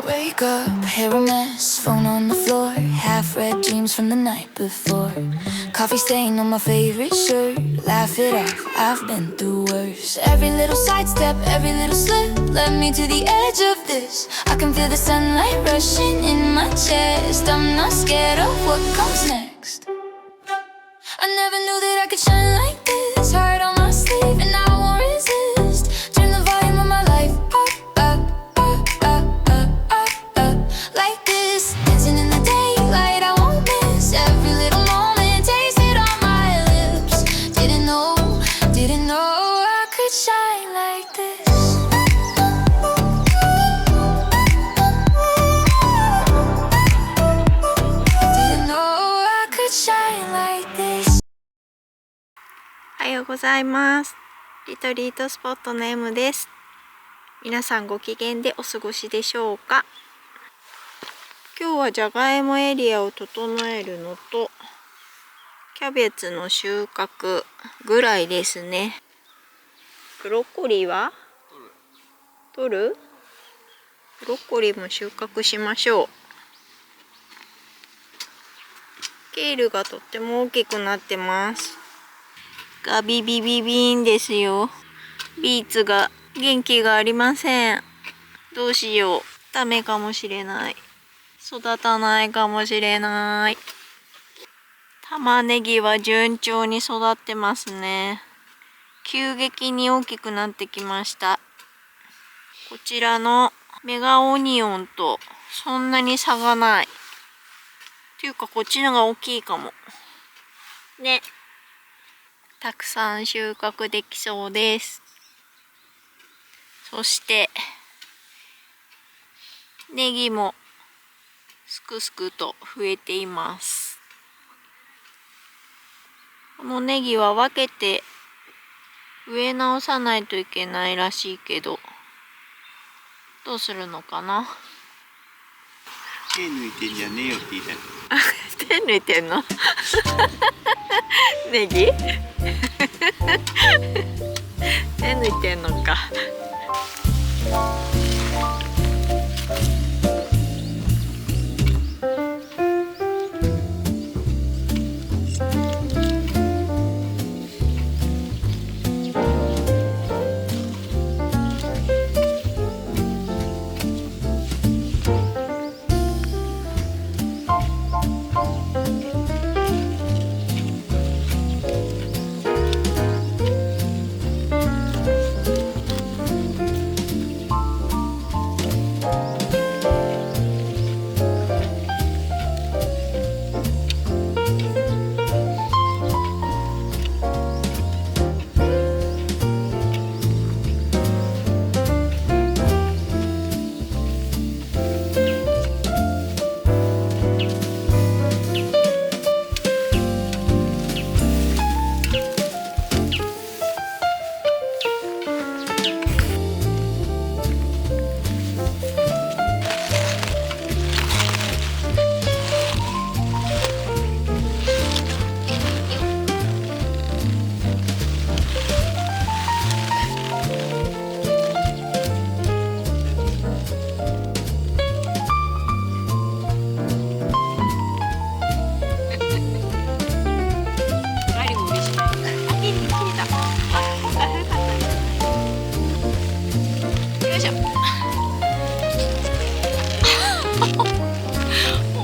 Wake up, hair a mess, phone on the floor, half-read dreams from the night before. Coffee stain on my favorite shirt, laugh it off, I've been through worse. Every little sidestep, every little slip led me to the edge of this. I can feel the sunlight rushing in my chest. I'm not scared of what comes next. I never knew that I could shine like this. Heart on my sleeve and I won't resist. Turn the volume of my life up like this. Dancing in the daylight, I won't miss every little moment. Taste it on my lips. Didn't know I could shine like this. Didn't know I could shine like this. おはようございます。リトリートスポットの M です。皆さんご機嫌でお過ごしでしょうか。今日はじゃがいもエリアを整えるのとキャベツの収穫ぐらいですね。ブロッコリーは取る？ブロッコリーも収穫しましょう。ケールがとっても大きくなってます。ガビビビビーンですよ。ビーツが元気がありません。どうしよう。ダメかもしれない。育たないかもしれない。玉ねぎは順調に育ってますね。急激に大きくなってきました。こちらのメガオニオンとそんなに差がない。っていうかこっちのが大きいかも。ね。たくさん収穫できそうです。そしてネギもすくすくと増えています。このネギは分けて植え直さないといけないらしいけど、どうするのかな。手抜いてんじゃねえよって言いたい。手抜いてんのネギ手抜いてんのか。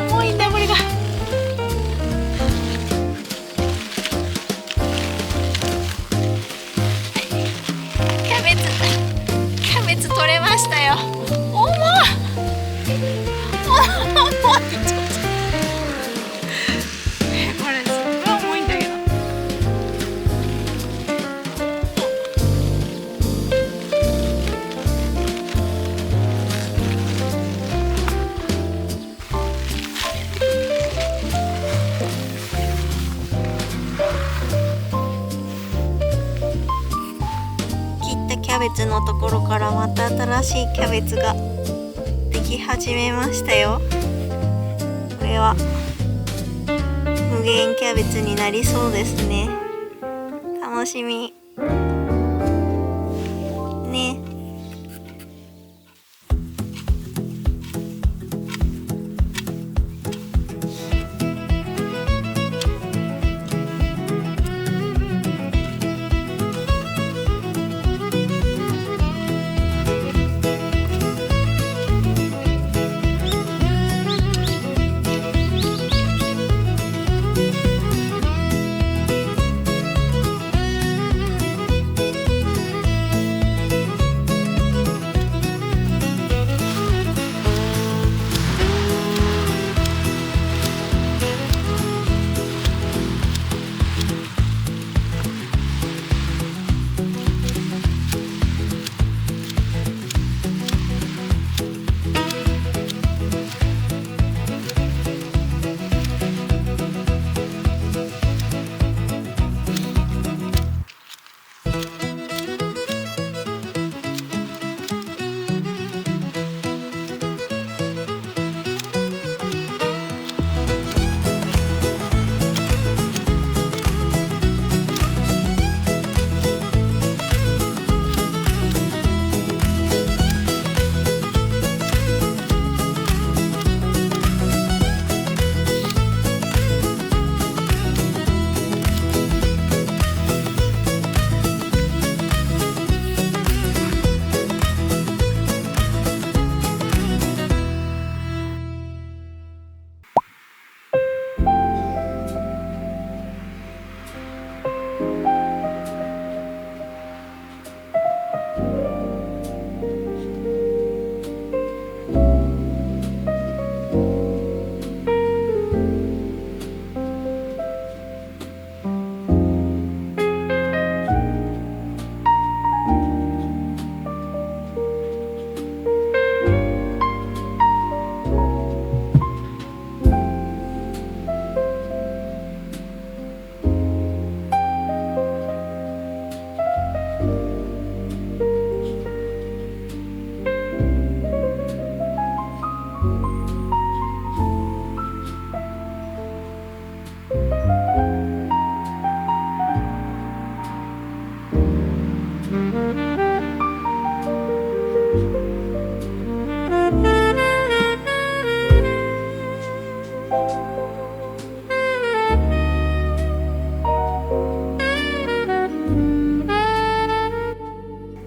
重いんだこれが。キャベツ取れましたよ。重い。ちょっとこれすごい重いんだけど。キャベツのところからまた新しいキャベツができ始めましたよ。これは無限キャベツになりそうですね。楽しみね。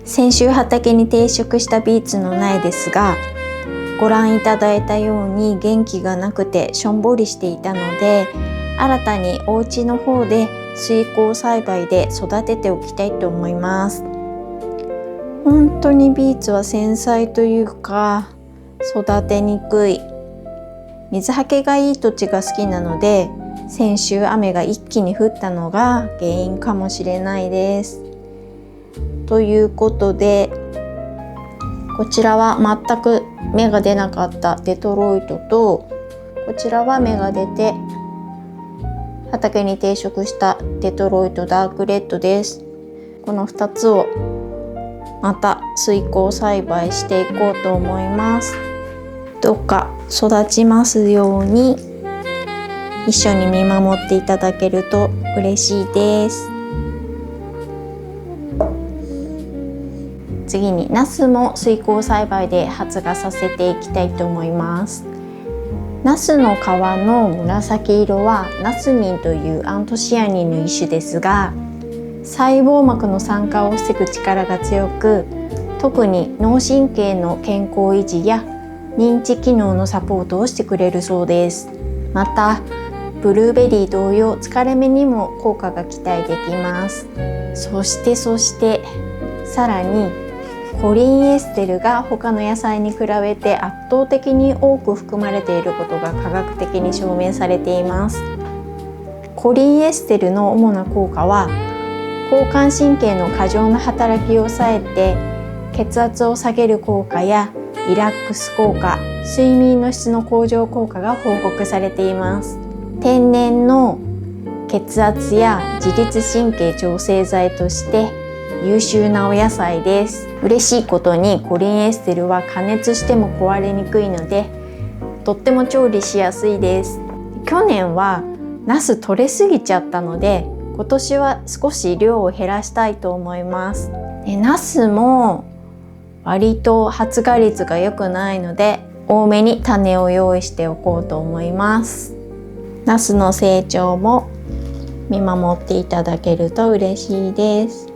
先週畑に定食したビーツの苗ですが、ご覧いただいたように元気がなくてしょんぼりしていたので、新たにお家の方で水耕栽培で育てておきたいと思います。本当にビーツは繊細というか育てにくい、水はけがいい土地が好きなので、先週雨が一気に降ったのが原因かもしれないです。ということで、こちらは全く芽が出なかったデトロイトと、こちらは芽が出て畑に定食したデトロイトダークレッドです。この2つをまた水耕栽培していこうと思います。どうか育ちますように一緒に見守っていただけると嬉しいです。次にナスも水耕栽培で発芽させていきたいと思います。ナスの皮の紫色はナスニンというアントシアニンの一種ですが、細胞膜の酸化を防ぐ力が強く、特に脳神経の健康維持や認知機能のサポートをしてくれるそうです。またブルーベリー同様疲れ目にも効果が期待できます。そしてさらにコリンエステルが他の野菜に比べて圧倒的に多く含まれていることが科学的に証明されています。コリンエステルの主な効果は、交感神経の過剰な働きを抑えて血圧を下げる効果やリラックス効果、睡眠の質の向上効果が報告されています。天然の血圧や自律神経調整剤として優秀なお野菜です。嬉しいことにコリンエステルは加熱しても壊れにくいので、とっても調理しやすいです。去年はナス取れすぎちゃったので、今年は少し量を減らしたいと思います。で、ナスも割と発芽率が良くないので多めに種を用意しておこうと思います。ナスの成長も見守っていただけると嬉しいです。